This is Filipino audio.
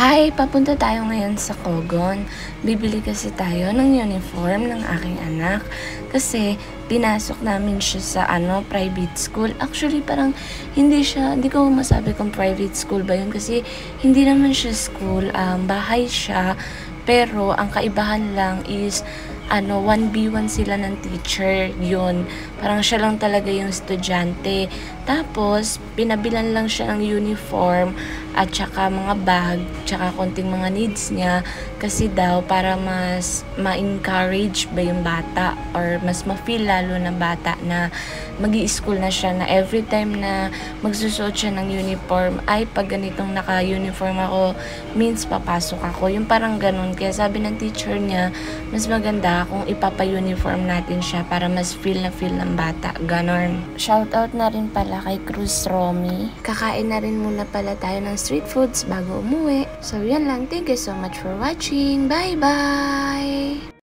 Hi, papunta tayo ngayon sa Kogon. Bibili kasi tayo ng uniform ng aking anak. Kasi pinasok namin siya sa private school. Actually, parang hindi ko masabi kung private school ba yun. Kasi hindi naman siya school, bahay siya. Pero ang kaibahan lang is 1v1 sila ng teacher, yun. Parang siya lang talaga yung estudyante. Tapos, pinabilan lang siya ng uniform at saka mga bag, tsaka konting mga needs niya. Kasi daw, para mas ma-encourage ba yung bata or mas ma-feel lalo ng bata na mag-i-school na siya, na every time na magsusuot siya ng uniform, ay pag ganitong naka-uniform ako, means papasok ako. Yung parang ganun. Kaya sabi ng teacher niya, mas maganda kung ipapa-uniform natin siya para mas feel ng bata. Ganon. Shoutout na rin pala kay Cruz Romy. Kakain na rin muna pala tayo ng street foods bago umuwi. So, yan lang. Thank you so much for watching. Bye-bye!